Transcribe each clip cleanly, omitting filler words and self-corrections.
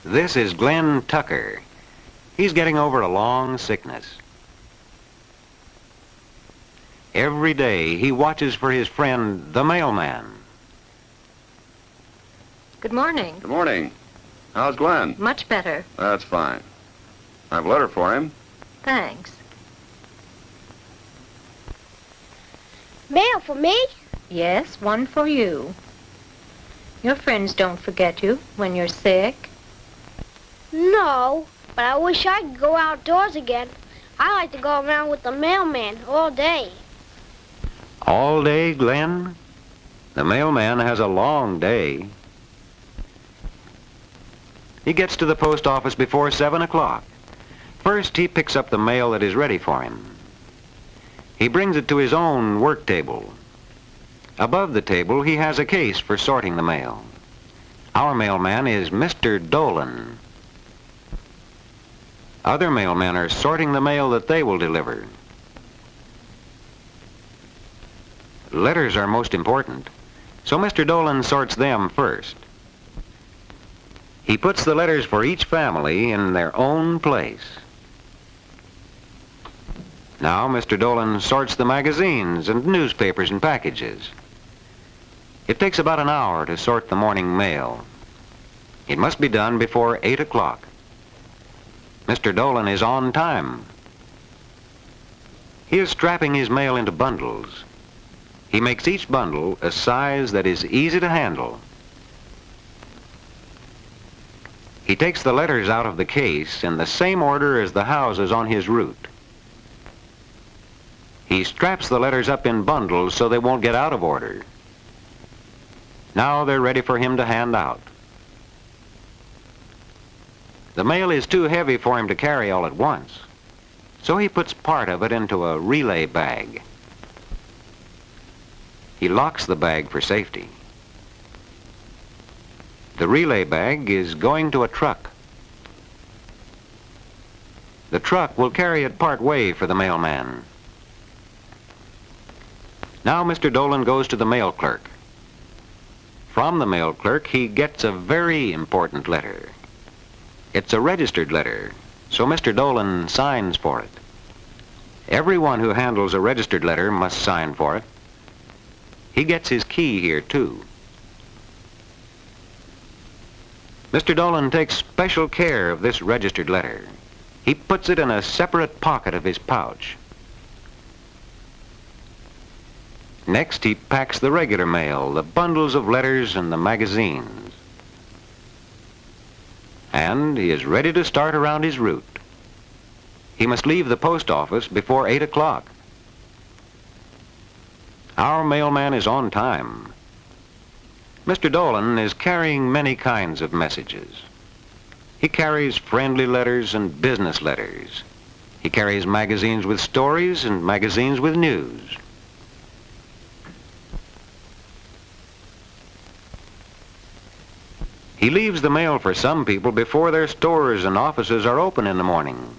This is Glenn Tucker. He's getting over a long sickness. Every day he watches for his friend, the mailman. Good morning. Good morning. How's Glenn? Much better. That's fine. I have a letter for him. Thanks. Mail for me? Yes, one for you. Your friends don't forget you when you're sick. No, but I wish I could go outdoors again. I like to go around with the mailman all day. All day, Glenn? The mailman has a long day. He gets to the post office before 7 o'clock. First, he picks up the mail that is ready for him. He brings it to his own work table. Above the table, he has a case for sorting the mail. Our mailman is Mr. Dolan. Other mailmen are sorting the mail that they will deliver. Letters are most important, so Mr. Dolan sorts them first. He puts the letters for each family in their own place. Now Mr. Dolan sorts the magazines and newspapers and packages. It takes about an hour to sort the morning mail. It must be done before 8 o'clock. Mr. Dolan is on time. He is strapping his mail into bundles. He makes each bundle a size that is easy to handle. He takes the letters out of the case in the same order as the houses on his route. He straps the letters up in bundles so they won't get out of order. Now they're ready for him to hand out. The mail is too heavy for him to carry all at once, so he puts part of it into a relay bag. He locks the bag for safety. The relay bag is going to a truck. The truck will carry it part way for the mailman. Now Mr. Dolan goes to the mail clerk. From the mail clerk, he gets a very important letter. It's a registered letter, so Mr. Dolan signs for it. Everyone who handles a registered letter must sign for it. He gets his key here, too. Mr. Dolan takes special care of this registered letter. He puts it in a separate pocket of his pouch. Next, he packs the regular mail, the bundles of letters and the magazines. And he is ready to start around his route. He must leave the post office before 8 o'clock. Our mailman is on time. Mr. Dolan is carrying many kinds of messages. He carries friendly letters and business letters. He carries magazines with stories and magazines with news. He leaves the mail for some people before their stores and offices are open in the morning.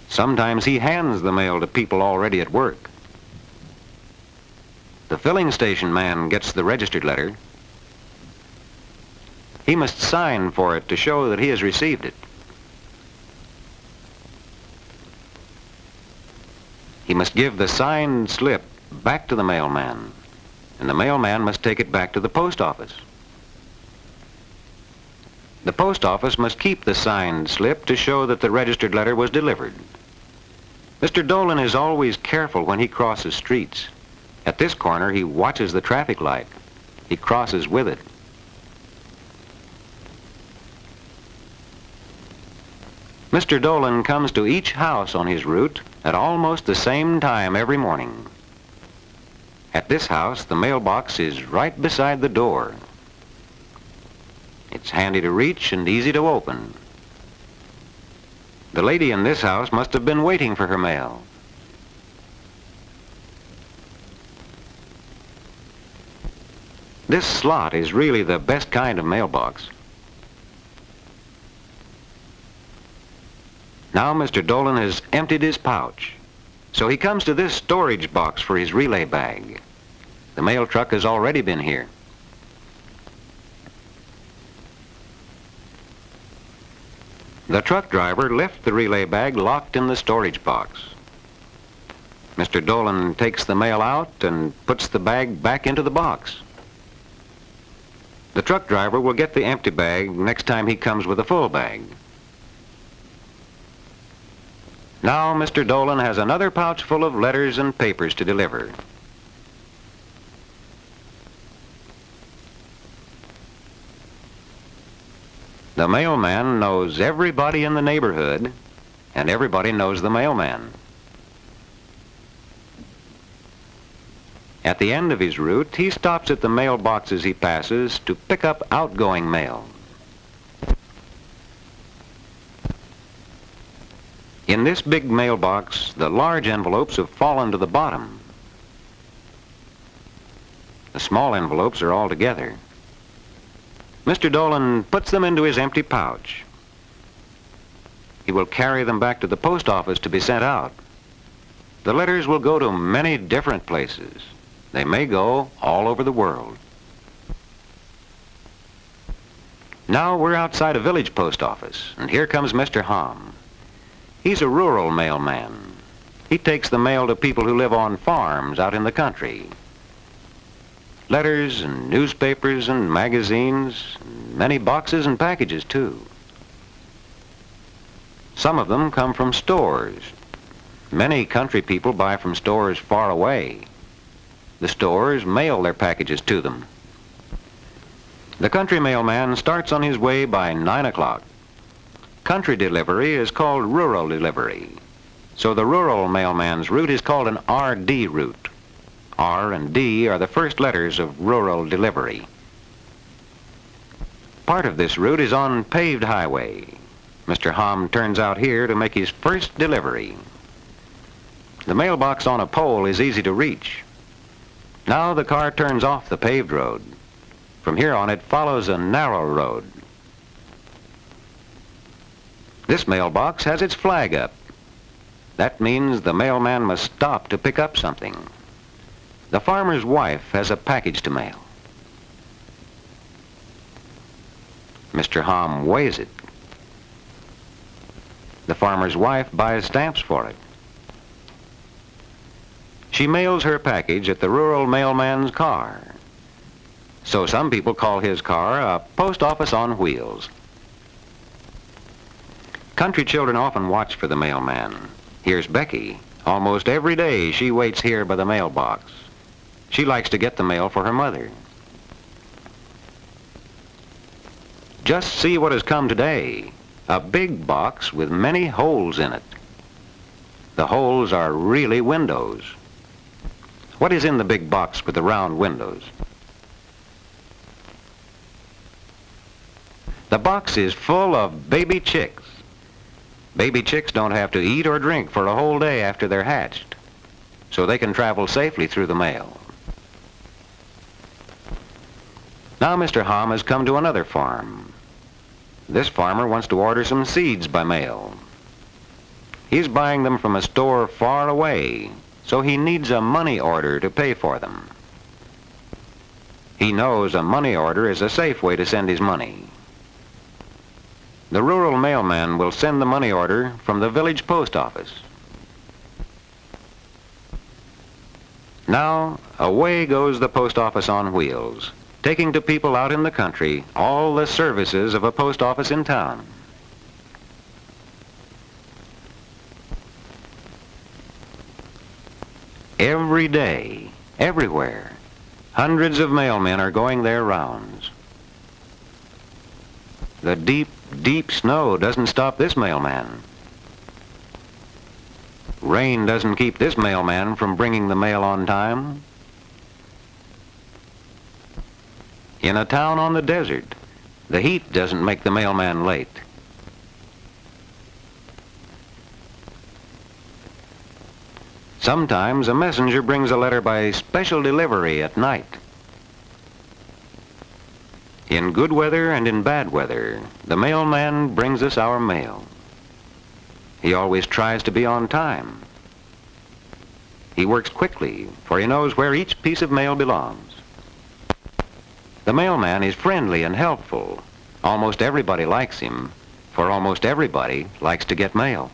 Sometimes he hands the mail to people already at work. The filling station man gets the registered letter. He must sign for it to show that he has received it. He must give the signed slip back to the mailman, and the mailman must take it back to the post office. The post office must keep the signed slip to show that the registered letter was delivered. Mr. Dolan is always careful when he crosses streets. At this corner, he watches the traffic light. He crosses with it. Mr. Dolan comes to each house on his route at almost the same time every morning. At this house, the mailbox is right beside the door. It's handy to reach and easy to open. The lady in this house must have been waiting for her mail. This slot is really the best kind of mailbox. Now Mr. Dolan has emptied his pouch. So he comes to this storage box for his relay bag. The mail truck has already been here. The truck driver left the relay bag locked in the storage box. Mr. Dolan takes the mail out and puts the bag back into the box. The truck driver will get the empty bag next time he comes with a full bag. Now Mr. Dolan has another pouch full of letters and papers to deliver. The mailman knows everybody in the neighborhood, and everybody knows the mailman. At the end of his route, he stops at the mailboxes he passes to pick up outgoing mail. In this big mailbox, the large envelopes have fallen to the bottom. The small envelopes are all together. Mr. Dolan puts them into his empty pouch. He will carry them back to the post office to be sent out. The letters will go to many different places. They may go all over the world. Now we're outside a village post office, and here comes Mr. Hahm. He's a rural mailman. He takes the mail to people who live on farms out in the country. Letters and newspapers and magazines, and many boxes and packages too. Some of them come from stores. Many country people buy from stores far away. The stores mail their packages to them. The country mailman starts on his way by 9 o'clock. Country delivery is called rural delivery. So the rural mailman's route is called an RD route. R and D are the first letters of rural delivery. Part of this route is on paved highway. Mr. Hahm turns out here to make his first delivery. The mailbox on a pole is easy to reach. Now the car turns off the paved road. From here on, it follows a narrow road. This mailbox has its flag up. That means the mailman must stop to pick up something. The farmer's wife has a package to mail. Mr. Hahm weighs it. The farmer's wife buys stamps for it. She mails her package at the rural mailman's car. So some people call his car a post office on wheels. Country children often watch for the mailman. Here's Becky. Almost every day she waits here by the mailbox. She likes to get the mail for her mother. Just see what has come today. A big box with many holes in it. The holes are really windows. What is in the big box with the round windows? The box is full of baby chicks. Baby chicks don't have to eat or drink for a whole day after they're hatched, so they can travel safely through the mail. Now Mr. Hahm has come to another farm. This farmer wants to order some seeds by mail. He's buying them from a store far away, so he needs a money order to pay for them. He knows a money order is a safe way to send his money. The rural mailman will send the money order from the village post office. Now, away goes the post office on wheels, taking to people out in the country all the services of a post office in town. Every day, everywhere, hundreds of mailmen are going their rounds. The deep, deep snow doesn't stop this mailman. Rain doesn't keep this mailman from bringing the mail on time. In a town on the desert, the heat doesn't make the mailman late. Sometimes a messenger brings a letter by special delivery at night. In good weather and in bad weather, the mailman brings us our mail. He always tries to be on time. He works quickly, for he knows where each piece of mail belongs. The mailman is friendly and helpful. Almost everybody likes him, for almost everybody likes to get mail.